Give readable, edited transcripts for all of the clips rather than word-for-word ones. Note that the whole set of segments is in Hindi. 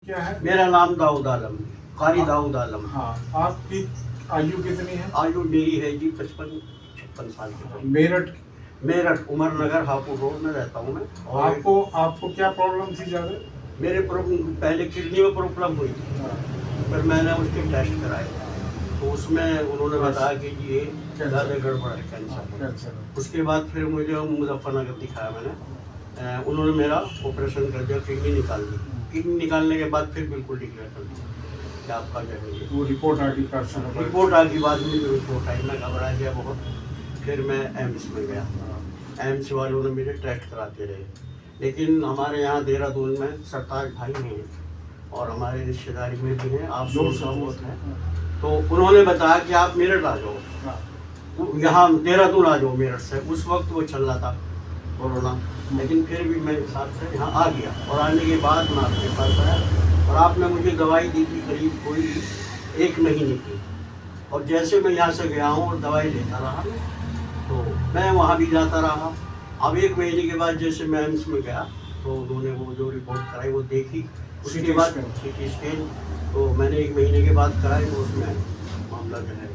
क्या है? मेरा नाम दाऊद आलम, कारी दाऊद आलम। हाँ, आपकी आयु कितनी है? आयु मेरी है जी 55-56 साल की। मेरठ। मेरठ उमर नगर हापुड़ रोड में रहता हूँ मैं। और आपको क्या प्रॉब्लम थी ज़्यादा? मेरे पहले किडनी में प्रॉब्लम हुई थी, फिर मैंने उसके टेस्ट कराए तो उसमें उन्होंने बताया कि जी ये ज़्यादा गड़बड़ है, कैंसर। उसके बाद फिर मुझे मुजफ्फरनगर दिखाया मैंने, उन्होंने मेरा ऑपरेशन कर दिया, किडनी निकाल दी। किडनी निकालने के बाद फिर बिल्कुल डिक्लेयर कर दिया कि आपका जो है वो रिपोर्ट आ गई, रिपोर्ट आ गई, बाद में जो रिपोर्ट आई मैं घबरा गया बहुत। फिर मैं एम्स में गया, एम्स वालों ने मुझे टेस्ट कराते रहे, लेकिन हमारे यहाँ देहरादून में सरताज भाई हैं और हमारे रिश्तेदारी में भी हैं, आप लोग बहुत हैं, तो उन्होंने बताया कि आप मेरठ आ जाओ, यहाँ देहरादून आ जाओ मेरठ से। उस वक्त वो चल रहा था कोरोना, लेकिन फिर भी मैं हिसाब से यहाँ आ गया और आने के बाद मैं आपके पास आया और आपने मुझे दवाई दी थी करीब कोई 1 महीने की। और जैसे मैं यहाँ से गया हूँ और दवाई लेता रहा तो मैं वहाँ भी जाता रहा। अब 1 महीने के बाद जैसे मैं एम्स में गया तो उन्होंने वो जो रिपोर्ट कराई वो देखी, उसके बाद CT स्कैन तो मैंने 1 महीने के बाद कराई तो उसमें मामला जो है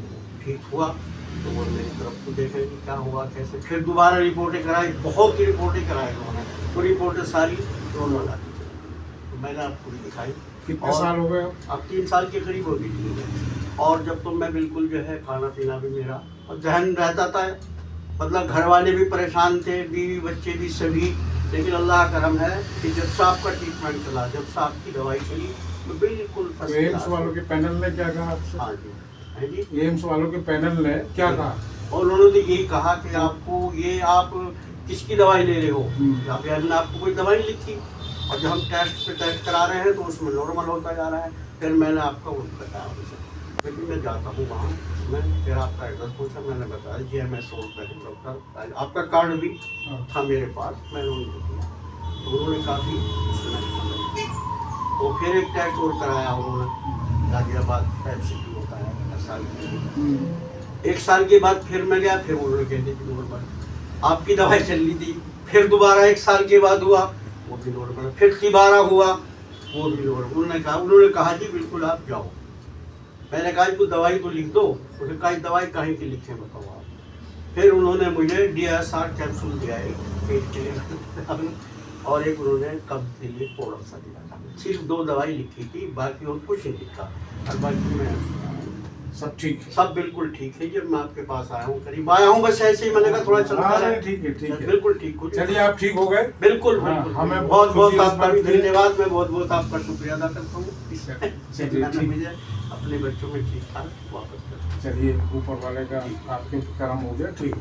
ठीक हुआ। तो वो मेरी तरफ को देखे कि क्या हुआ कैसे, फिर दोबारा रिपोर्टें कराई, बहुत ही रिपोर्टें कराई उन्होंने, वो रिपोर्टें सारी नॉर्मल आती थी तो मैंने आपको भी दिखाई। कितने साल हो गए? अब 3 साल के करीब हो गई। और जब तो मैं बिल्कुल जो है खाना पीना भी मेरा और जहन रहता था, मतलब घर वाले भी परेशान थे, बीवी बच्चे भी सभी, लेकिन अल्लाह का करम है कि जब से आपका ट्रीटमेंट चला, जब से आपकी दवाई चली तो बिल्कुल फर्स्ट क्लास। एम्स वालों के पैनल ने क्या कहा आपसे? हाँ जी, है जी। एम्स वालों के पैनल ने क्या कहा? और उन्होंने यही कहा कि आपको ये आप किसकी दवाई ले रहे हो, अभी हमने आपको कोई दवाई लिखी और जब हम टेस्ट पे टेस्ट करा रहे हैं तो उसमें नॉर्मल होता जा रहा है। फिर मैंने आपका वो बताया उनसे, फिर मैं जाता हूँ वहाँ उसमें, फिर आपका एड्रेस पूछा, मैंने बताया GMS रोड पर है डॉक्टर, आपका कार्ड भी था मेरे पास, मैंने उनको दिया तो उन्होंने काफ़ी तो फिर एक टेस्ट और कराया उन्होंने, गाजियाबाद FCT होता है हर साल के लिए। 1 साल के बाद फिर मैं गया, फिर उन्होंने कह दी नॉर्मल, आपकी दवाई चल रही थी। फिर दोबारा 1 साल के बाद हुआ, वो भी नॉर्मल, फिर दोबारा हुआ, वो भी नॉर्मल। उन्होंने कहा जी बिल्कुल आप जाओ। मैंने कहा इनको दवाई तो लिख दो, उन्होंने कहा दवाई कहीं की लिखे बताओ आप। फिर उन्होंने मुझे DSR कैप्सूल दिया एक पेट के लिए और एक उन्होंने कब्ज के लिए पाउडर सा दिया था। सिर्फ 2 दवाई लिखी थी, बाकी और कुछ नहीं लिखा। और बाकी मैं सब ठीक है? सब बिल्कुल ठीक है। जब मैं आपके पास आया हूँ, करीब आया हूँ, बस ऐसे ही मैंने कहा थोड़ा चलता है। ठीक है बिल्कुल ठीक हो। चलिए आप ठीक हो गए? बिल्कुल हमें बहुत बहुत आपका भी धन्यवाद, मैं बहुत बहुत आपका शुक्रिया अदा करता हूँ चलिए अपने बच्चों में ठीक ठाक वापस कर। चलिए ऊपर वाले का आपके कर्म हो गया, ठीक हो।